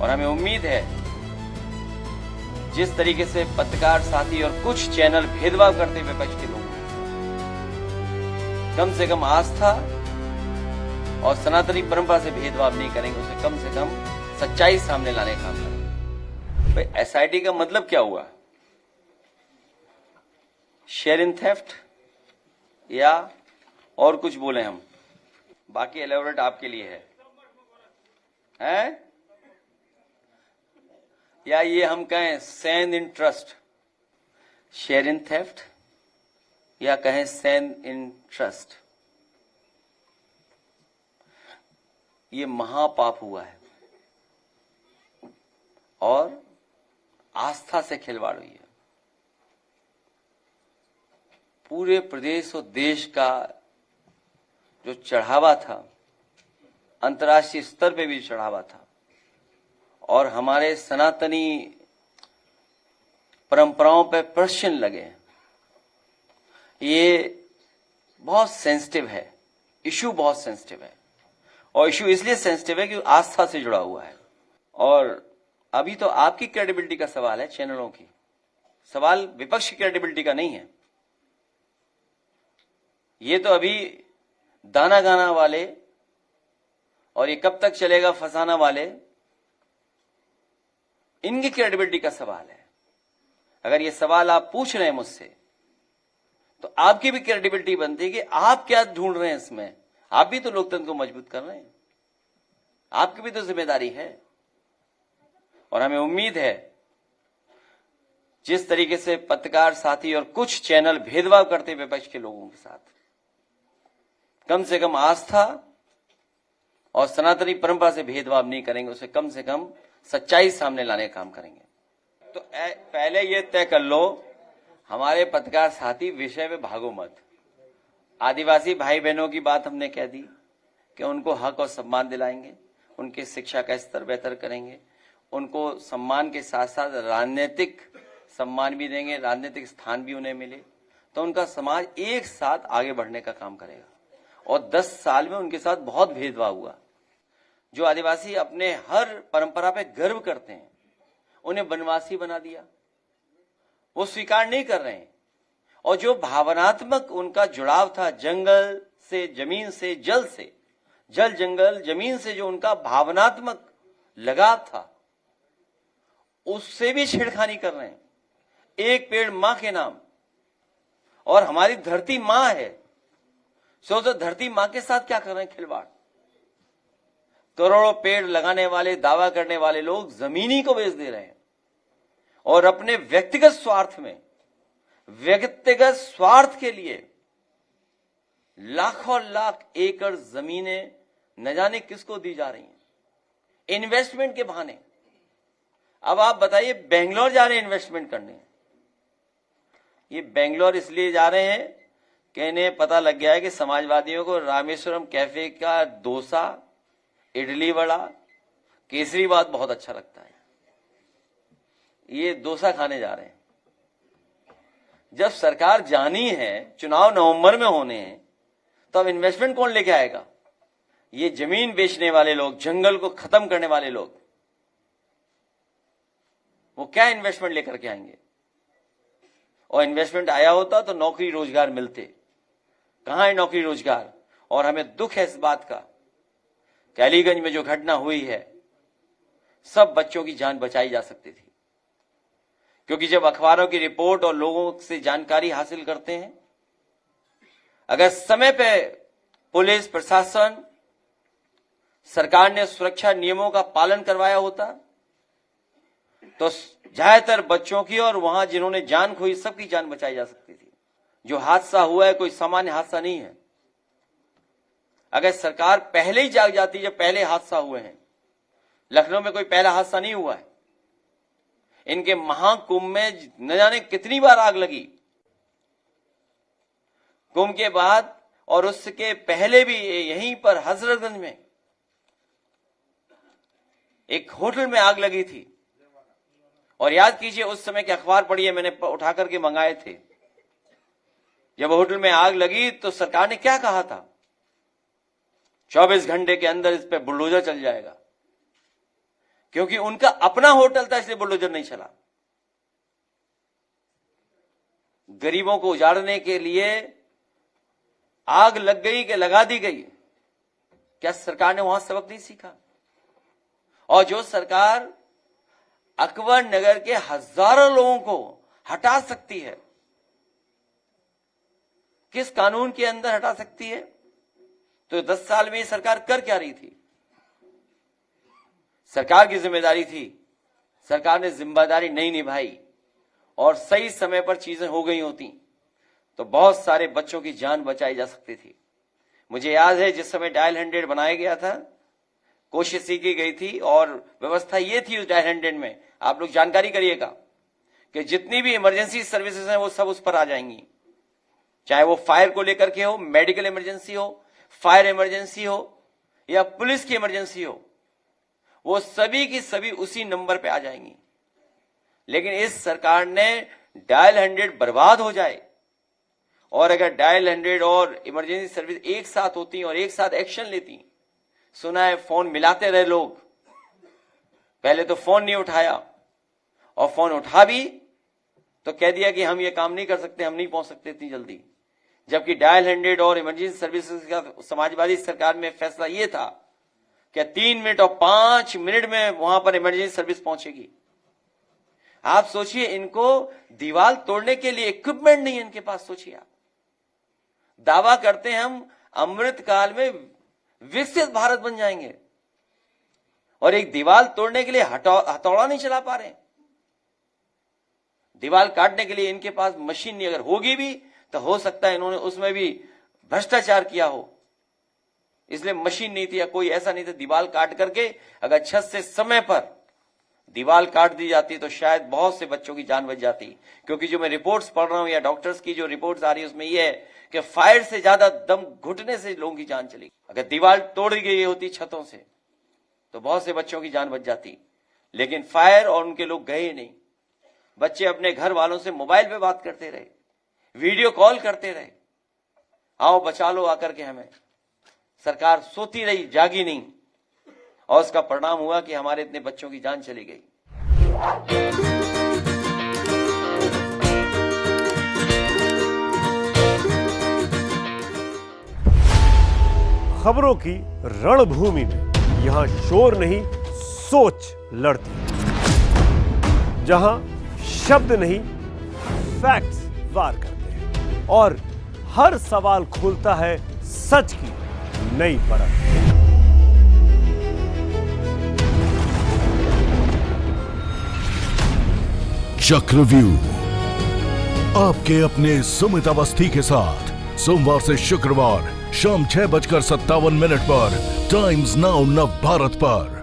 और हमें उम्मीद है जिस तरीके से पत्रकार साथी और कुछ चैनल भेदभाव करते विपक्ष के लोग कम से कम आस्था और सनातनी परंपरा से भेदभाव नहीं करेंगे, उसे कम से कम सच्चाई सामने लाने का काम करेंगे। भाई एसआईटी का मतलब क्या हुआ? शेयर इन थेफ्ट या और कुछ बोले हम? बाकी एलेबोरेट आपके लिए है? या ये हम कहें send in trust, share in theft या कहें सेंड इन ट्रस्ट? ये महापाप हुआ है और आस्था से खिलवाड़ हुई है। पूरे प्रदेश और देश का जो चढ़ावा था, अंतर्राष्ट्रीय स्तर पे भी चढ़ावा था और हमारे सनातनी परंपराओं पे प्रश्न लगे। ये बहुत सेंसिटिव है, इशू बहुत सेंसिटिव है और इशू इसलिए सेंसिटिव है कि आस्था से जुड़ा हुआ है। और अभी तो आपकी क्रेडिबिलिटी का सवाल है, चैनलों की। सवाल विपक्ष की क्रेडिबिलिटी का नहीं है। ये तो अभी दाना गाना वाले और ये कब तक चलेगा फसाना वाले, इनकी क्रेडिबिलिटी का सवाल है। अगर ये सवाल आप पूछ रहे हैं मुझसे तो आपकी भी क्रेडिबिलिटी बनती है कि आप क्या ढूंढ रहे हैं इसमें। आप भी तो लोकतंत्र को मजबूत कर रहे हैं, आपकी भी तो जिम्मेदारी है। और हमें उम्मीद है जिस तरीके से पत्रकार साथी और कुछ चैनल भेदभाव करते विपक्ष के लोगों के साथ, कम से कम आस्था और सनातनी परंपरा से भेदभाव नहीं करेंगे, उसे कम से कम सच्चाई सामने लाने का काम करेंगे। तो पहले ये तय कर लो, हमारे पत्रकार साथी विषय में भागो मत। आदिवासी भाई बहनों की बात हमने कह दी कि उनको हक और सम्मान दिलाएंगे, उनकी शिक्षा का स्तर बेहतर करेंगे, उनको सम्मान के साथ साथ राजनीतिक सम्मान भी देंगे, राजनीतिक स्थान भी उन्हें मिले, तो उनका समाज एक साथ आगे बढ़ने का काम करेगा। और 10 साल में उनके साथ बहुत भेदभाव हुआ। जो आदिवासी अपने हर परंपरा पे गर्व करते हैं, उन्हें बनवासी बना दिया, वो स्वीकार नहीं कर रहे हैं। और जो भावनात्मक उनका जुड़ाव था जंगल से, जमीन से, जल से, जल जंगल जमीन से जो उनका भावनात्मक लगाव था, उससे भी छेड़खानी कर रहे हैं। एक पेड़ मां के नाम, और हमारी धरती मां है। सोचो धरती मां के साथ क्या कर रहे हैं खिलवाड़। करोड़ों पेड़ लगाने वाले, दावा करने वाले लोग जमीनी को बेच दे रहे हैं और अपने व्यक्तिगत स्वार्थ के लिए लाखों लाख एकड़ जमीनें न जाने किसको दी जा रही हैं, इन्वेस्टमेंट के बहाने। अब आप बताइए, बेंगलोर जा रहे हैं इन्वेस्टमेंट करने। ये बेंगलोर इसलिए जा रहे हैं कि इन्हें पता लग गया है कि समाजवादियों को रामेश्वरम कैफे का डोसा, इडली वड़ा, केसरी बात बहुत अच्छा लगता है। ये डोसा खाने जा रहे हैं। जब सरकार जानी है, चुनाव नवंबर में होने हैं, तो अब इन्वेस्टमेंट कौन लेके आएगा? ये जमीन बेचने वाले लोग, जंगल को खत्म करने वाले लोग, वो क्या इन्वेस्टमेंट लेकर के आएंगे? और इन्वेस्टमेंट आया होता तो नौकरी रोजगार मिलते। कहां है नौकरी रोजगार? और हमें दुख है इस बात का कि अलीगंज में जो घटना हुई है, सब बच्चों की जान बचाई जा सकती थी। क्योंकि जब अखबारों की रिपोर्ट और लोगों से जानकारी हासिल करते हैं, अगर समय पे पुलिस प्रशासन, सरकार ने सुरक्षा नियमों का पालन करवाया होता तो ज्यादातर बच्चों की और वहां जिन्होंने जान खोई सबकी जान बचाई जा सकती थी। जो हादसा हुआ है कोई सामान्य हादसा नहीं है। अगर सरकार पहले ही जाग जाती, जब पहले हादसा हुए हैं, लखनऊ में कोई पहला हादसा नहीं हुआ है। इनके महाकुंभ में न जाने कितनी बार आग लगी, कुंभ के बाद और उसके पहले भी। यहीं पर हजरतगंज में एक होटल में आग लगी थी और याद कीजिए उस समय के अखबार पढ़िए, मैंने उठा करके मंगाए थे। जब होटल में आग लगी तो सरकार ने क्या कहा था? 24 घंटे के अंदर इस पे बुलडोजर चल जाएगा। क्योंकि उनका अपना होटल था, इसलिए बुलडोजर नहीं चला। गरीबों को उजाड़ने के लिए आग लग गई कि लगा दी गई, क्या सरकार ने वहां सबक नहीं सीखा? और जो सरकार अकबर नगर के हजारों लोगों को हटा सकती है, किस कानून के अंदर हटा सकती है? तो 10 साल में ये सरकार कर क्या रही थी? सरकार की जिम्मेदारी थी, सरकार ने जिम्मेदारी नहीं निभाई और सही समय पर चीजें हो गई होती तो बहुत सारे बच्चों की जान बचाई जा सकती थी। मुझे याद है जिस समय डायल 100 बनाया गया था, कोशिश की गई थी और व्यवस्था ये थी उस डायल 100 में, आप लोग जानकारी करिएगा कि जितनी भी इमरजेंसी सर्विसेज हैं वो सब उस पर आ जाएंगी, चाहे वो फायर को लेकर के हो, मेडिकल इमरजेंसी हो, फायर इमरजेंसी हो या पुलिस की इमरजेंसी हो, वो सभी की सभी उसी नंबर पे आ जाएंगी। लेकिन इस सरकार ने डायल 100 बर्बाद हो जाए और अगर डायल 100 और इमरजेंसी सर्विस एक साथ होती और एक साथ एक्शन लेती, सुना है फोन मिलाते रहे लोग, पहले तो फोन नहीं उठाया और फोन उठा भी तो कह दिया कि हम ये काम नहीं कर सकते, हम नहीं पहुंच सकते इतनी जल्दी। जबकि डायल 100 और इमरजेंसी सर्विसेज का समाजवादी सरकार में फैसला ये था कि 3 मिनट और 5 मिनट में वहां पर इमरजेंसी सर्विस पहुंचेगी। आप सोचिए, इनको दीवार तोड़ने के लिए इक्विपमेंट नहीं है इनके पास। सोचिए आप, दावा करते हैं हम अमृत काल में विकसित भारत बन जाएंगे और एक दीवार तोड़ने के लिए हथौड़ा नहीं चला पा रहे। दीवार काटने के लिए इनके पास मशीन नहीं, अगर होगी भी तो हो सकता है इन्होंने उसमें भी भ्रष्टाचार किया हो, इसलिए मशीन नहीं थी या कोई ऐसा नहीं था। दीवार काट करके अगर छत से समय पर दीवार काट दी जाती तो शायद बहुत से बच्चों की जान बच जाती। क्योंकि जो मैं रिपोर्ट्स पढ़ रहा हूं या डॉक्टर्स की जो रिपोर्ट्स आ रही है उसमें यह है कि फायर से ज्यादा दम घुटने से लोगों की जान चली। अगर दीवार तोड़ी गई होती छतों से तो बहुत से बच्चों की जान बच जाती। लेकिन फायर और उनके लोग गए नहीं, बच्चे अपने घर वालों से मोबाइल पे बात करते रहे, वीडियो कॉल करते रहे, आओ बचा लो आकर के हमें। सरकार सोती रही, जागी नहीं और उसका परिणाम हुआ कि हमारे इतने बच्चों की जान चली गई। खबरों की रणभूमि में यहां शोर नहीं सोच लड़ती, जहां शब्द नहीं फैक्ट्स वार करते हैं और हर सवाल खोलता है सच की नई परत। चक्रव्यूह आपके अपने सुमित अवस्थी के साथ सोमवार से शुक्रवार शाम 6:57 पर टाइम्स नाउ नव भारत पर।